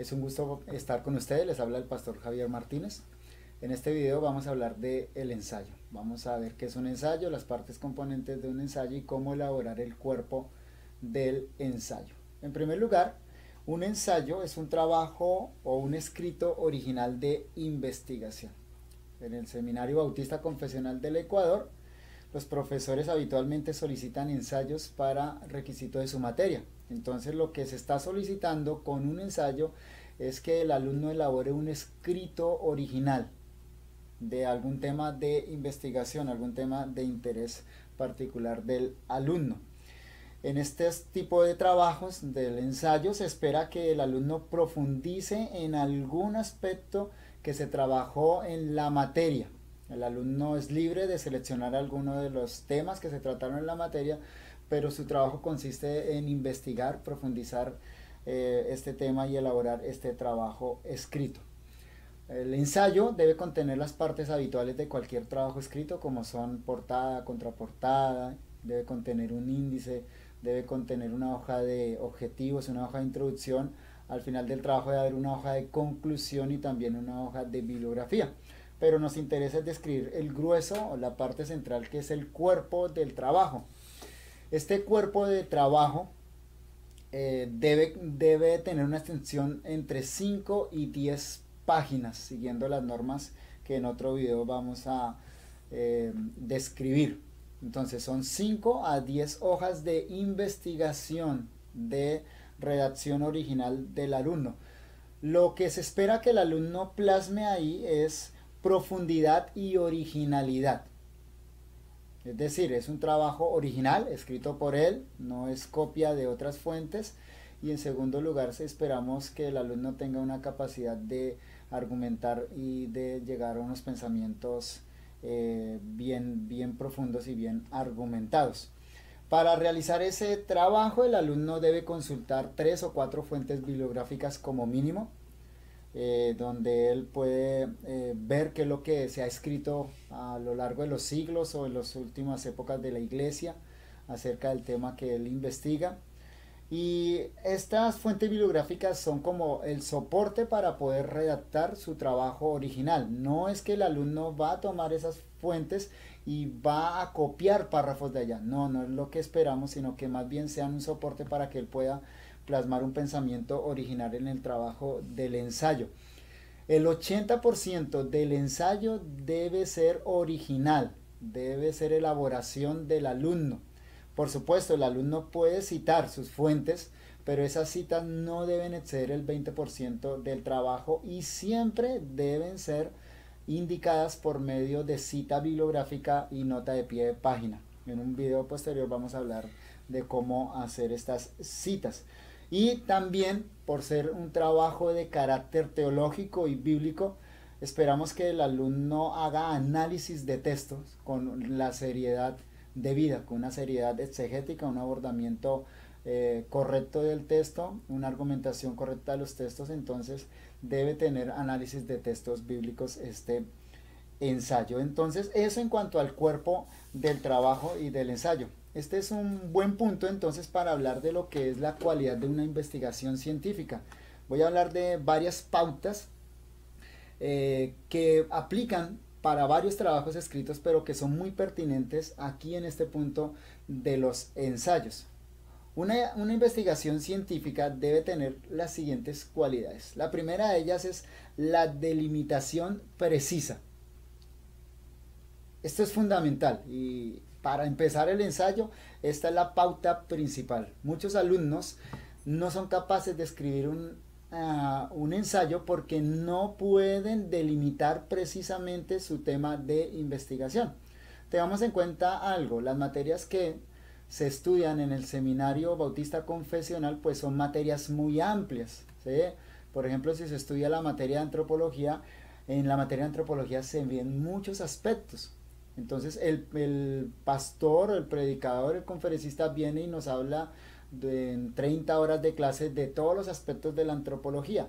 Es un gusto estar con ustedes, les habla el pastor Javier Martínez. En este video vamos a hablar de el ensayo. Vamos a ver qué es un ensayo, las partes componentes de un ensayo y cómo elaborar el cuerpo del ensayo. En primer lugar, un ensayo es un trabajo o un escrito original de investigación. En el Seminario Bautista Confesional del Ecuador, los profesores habitualmente solicitan ensayos para requisito de su materia. Entonces lo que se está solicitando con un ensayo es que el alumno elabore un escrito original de algún tema de investigación, algún tema de interés particular del alumno. En este tipo de trabajos del ensayo se espera que el alumno profundice en algún aspecto que se trabajó en la materia. El alumno es libre de seleccionar alguno de los temas que se trataron en la materia, pero su trabajo consiste en investigar, profundizar este tema y elaborar este trabajo escrito. El ensayo debe contener las partes habituales de cualquier trabajo escrito, como son portada, contraportada, debe contener un índice, debe contener una hoja de objetivos, una hoja de introducción. Al final del trabajo debe haber una hoja de conclusión y también una hoja de bibliografía. Pero nos interesa describir el grueso o la parte central, que es el cuerpo del trabajo. Este cuerpo de trabajo debe tener una extensión entre 5 y 10 páginas, siguiendo las normas que en otro video vamos a describir. Entonces son 5 a 10 hojas de investigación, de redacción original del alumno. Lo que se espera que el alumno plasme ahí es profundidad y originalidad. Es decir, es un trabajo original, escrito por él, no es copia de otras fuentes. Y en segundo lugar, esperamos que el alumno tenga una capacidad de argumentar y de llegar a unos pensamientos bien profundos y bien argumentados. Para realizar ese trabajo, el alumno debe consultar 3 o 4 fuentes bibliográficas como mínimo, donde él puede ver qué es lo que se ha escrito a lo largo de los siglos o en las últimas épocas de la iglesia acerca del tema que él investiga. Y estas fuentes bibliográficas son como el soporte para poder redactar su trabajo original. No es que el alumno va a tomar esas fuentes y va a copiar párrafos de allá. No, no es lo que esperamos, sino que más bien sean un soporte para que él pueda plasmar un pensamiento original en el trabajo del ensayo. El 80% del ensayo debe ser original, debe ser elaboración del alumno. Por supuesto, el alumno puede citar sus fuentes, pero esas citas no deben exceder el 20% del trabajo y siempre deben ser indicadas por medio de cita bibliográfica y nota de pie de página. En un video posterior vamos a hablar de cómo hacer estas citas. Y también, por ser un trabajo de carácter teológico y bíblico, esperamos que el alumno haga análisis de textos con la seriedad debida, con una seriedad exegética, un abordamiento correcto del texto, una argumentación correcta de los textos. Entonces debe tener análisis de textos bíblicos este ensayo. Entonces eso en cuanto al cuerpo del trabajo y del ensayo. Este es un buen punto entonces para hablar de lo que es la cualidad de una investigación científica. Voy a hablar de varias pautas que aplican para varios trabajos escritos, pero que son muy pertinentes aquí en este punto de los ensayos. Una investigación científica debe tener las siguientes cualidades. La primera de ellas es la delimitación precisa. Esto es fundamental y para empezar el ensayo, esta es la pauta principal. Muchos alumnos no son capaces de escribir un ensayo porque no pueden delimitar precisamente su tema de investigación. Tengamos en cuenta algo, las materias que se estudian en el Seminario Bautista Confesional pues son materias muy amplias, ¿sí? Por ejemplo, si se estudia la materia de antropología, en la materia de antropología se ven muchos aspectos. Entonces el pastor, el predicador, el conferencista viene y nos habla en 30 horas de clase de todos los aspectos de la antropología.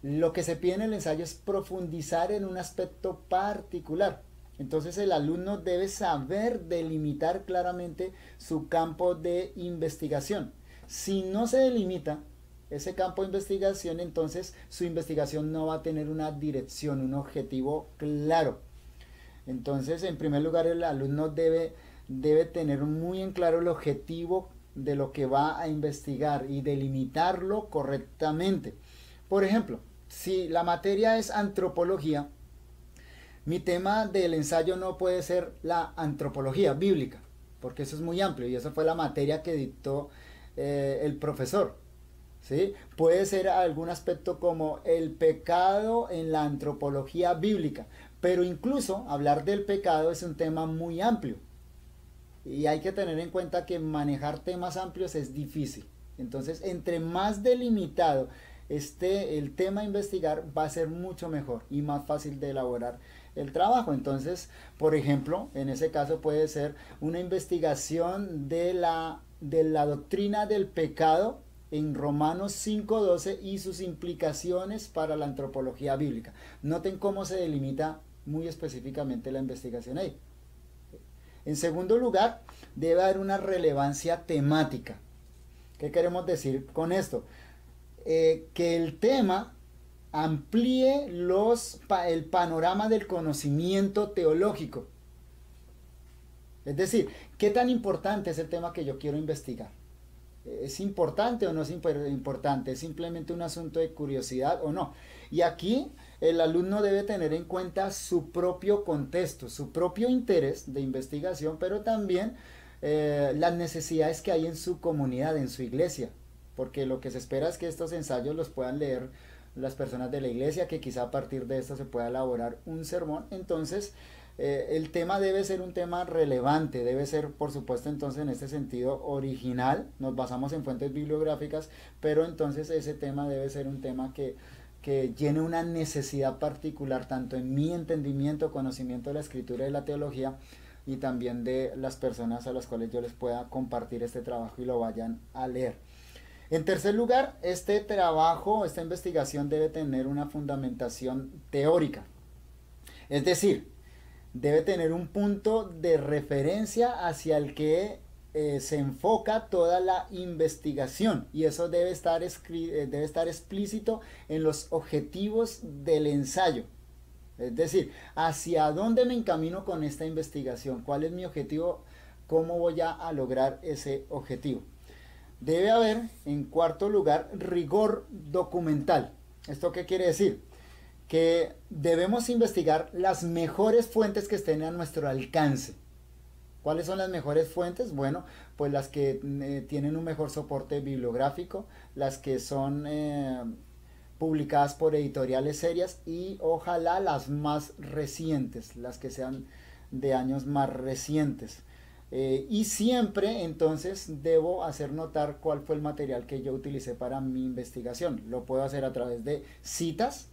Lo que se pide en el ensayo es profundizar en un aspecto particular. Entonces el alumno debe saber delimitar claramente su campo de investigación. Si no se delimita, ese campo de investigación, entonces su investigación no va a tener una dirección, un objetivo claro. Entonces, en primer lugar, el alumno debe tener muy en claro el objetivo de lo que va a investigar y delimitarlo correctamente. Por ejemplo, si la materia es antropología, mi tema del ensayo no puede ser la antropología bíblica, porque eso es muy amplio y esa fue la materia que dictó el profesor. ¿Sí? Puede ser algún aspecto como el pecado en la antropología bíblica, pero incluso hablar del pecado es un tema muy amplio y hay que tener en cuenta que manejar temas amplios es difícil. Entonces, entre más delimitado esté el tema a investigar, va a ser mucho mejor y más fácil de elaborar el trabajo. Entonces, por ejemplo, en ese caso puede ser una investigación de la doctrina del pecado en Romanos 5:12 y sus implicaciones para la antropología bíblica. Noten cómo se delimita muy específicamente la investigación ahí. En segundo lugar, debe haber una relevancia temática. ¿Qué queremos decir con esto? Que el tema amplíe el panorama del conocimiento teológico. Es decir, ¿qué tan importante es el tema que yo quiero investigar? ¿Es importante o no es importante? ¿Es simplemente un asunto de curiosidad o no? Y aquí el alumno debe tener en cuenta su propio contexto, su propio interés de investigación, pero también las necesidades que hay en su comunidad, en su iglesia. Porque lo que se espera es que estos ensayos los puedan leer las personas de la iglesia, que quizá a partir de esto se pueda elaborar un sermón. Entonces, el tema debe ser un tema relevante, debe ser, por supuesto, entonces en este sentido original, nos basamos en fuentes bibliográficas, pero entonces ese tema debe ser un tema que llene una necesidad particular, tanto en mi entendimiento, conocimiento de la escritura y de la teología, y también de las personas a las cuales yo les pueda compartir este trabajo y lo vayan a leer. En tercer lugar, este trabajo, esta investigación debe tener una fundamentación teórica, es decir, debe tener un punto de referencia hacia el que se enfoca toda la investigación y eso debe estar explícito en los objetivos del ensayo. Es decir, hacia dónde me encamino con esta investigación, cuál es mi objetivo, cómo voy a lograr ese objetivo. Debe haber, en cuarto lugar, rigor documental. ¿Esto qué quiere decir? Que debemos investigar las mejores fuentes que estén a nuestro alcance. ¿Cuáles son las mejores fuentes? Bueno, pues las que tienen un mejor soporte bibliográfico, las que son publicadas por editoriales serias y ojalá las más recientes, las que sean de años más recientes. Y siempre entonces debo hacer notar cuál fue el material que yo utilicé para mi investigación. Lo puedo hacer a través de citas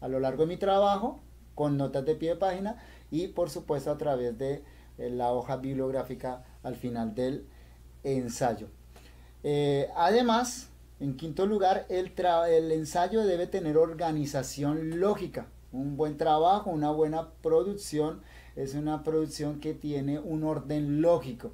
a lo largo de mi trabajo, con notas de pie de página y por supuesto a través de la hoja bibliográfica al final del ensayo. Además, en quinto lugar, el ensayo debe tener organización lógica. Un buen trabajo, una buena producción es una producción que tiene un orden lógico.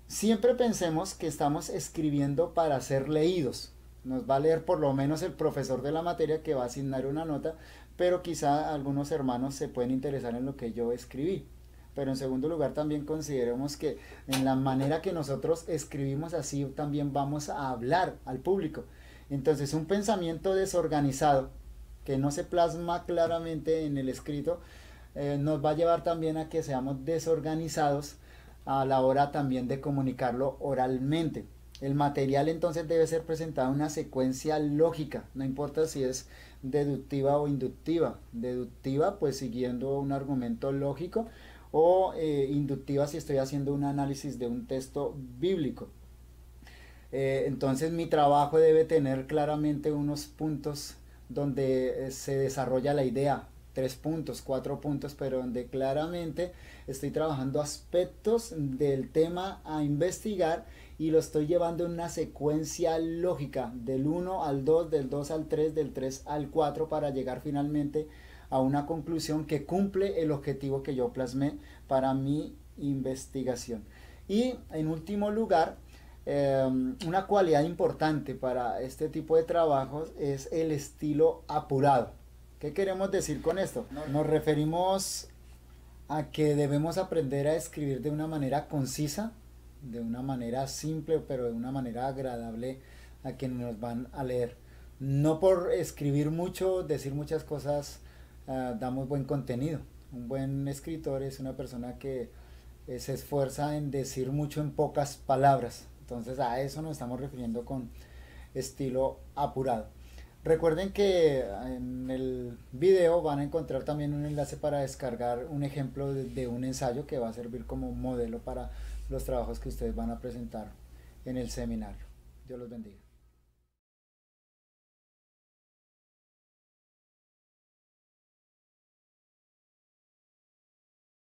Siempre pensemos que estamos escribiendo para ser leídos. Nos va a leer por lo menos el profesor de la materia que va a asignar una nota, pero quizá algunos hermanos se pueden interesar en lo que yo escribí. Pero en segundo lugar también consideremos que en la manera que nosotros escribimos así también vamos a hablar al público. Entonces un pensamiento desorganizado que no se plasma claramente en el escrito nos va a llevar también a que seamos desorganizados a la hora también de comunicarlo oralmente. El material entonces debe ser presentado en una secuencia lógica, no importa si es deductiva o inductiva. Deductiva pues siguiendo un argumento lógico o inductiva si estoy haciendo un análisis de un texto bíblico. Entonces mi trabajo debe tener claramente unos puntos donde se desarrolla la idea, 3 puntos, 4 puntos, pero donde claramente estoy trabajando aspectos del tema a investigar y lo estoy llevando en una secuencia lógica del 1 al 2, del 2 al 3, del 3 al 4 para llegar finalmente a una conclusión que cumple el objetivo que yo plasmé para mi investigación. Y en último lugar, una cualidad importante para este tipo de trabajos es el estilo apurado. ¿Qué queremos decir con esto? Nos referimos a que debemos aprender a escribir de una manera concisa, de una manera simple, pero de una manera agradable a quienes nos van a leer. No por escribir mucho, decir muchas cosas, damos buen contenido. Un buen escritor es una persona que se esfuerza en decir mucho en pocas palabras. Entonces a eso nos estamos refiriendo con estilo apurado. Recuerden que en el video van a encontrar también un enlace para descargar un ejemplo de un ensayo que va a servir como modelo para los trabajos que ustedes van a presentar en el seminario. Dios los bendiga.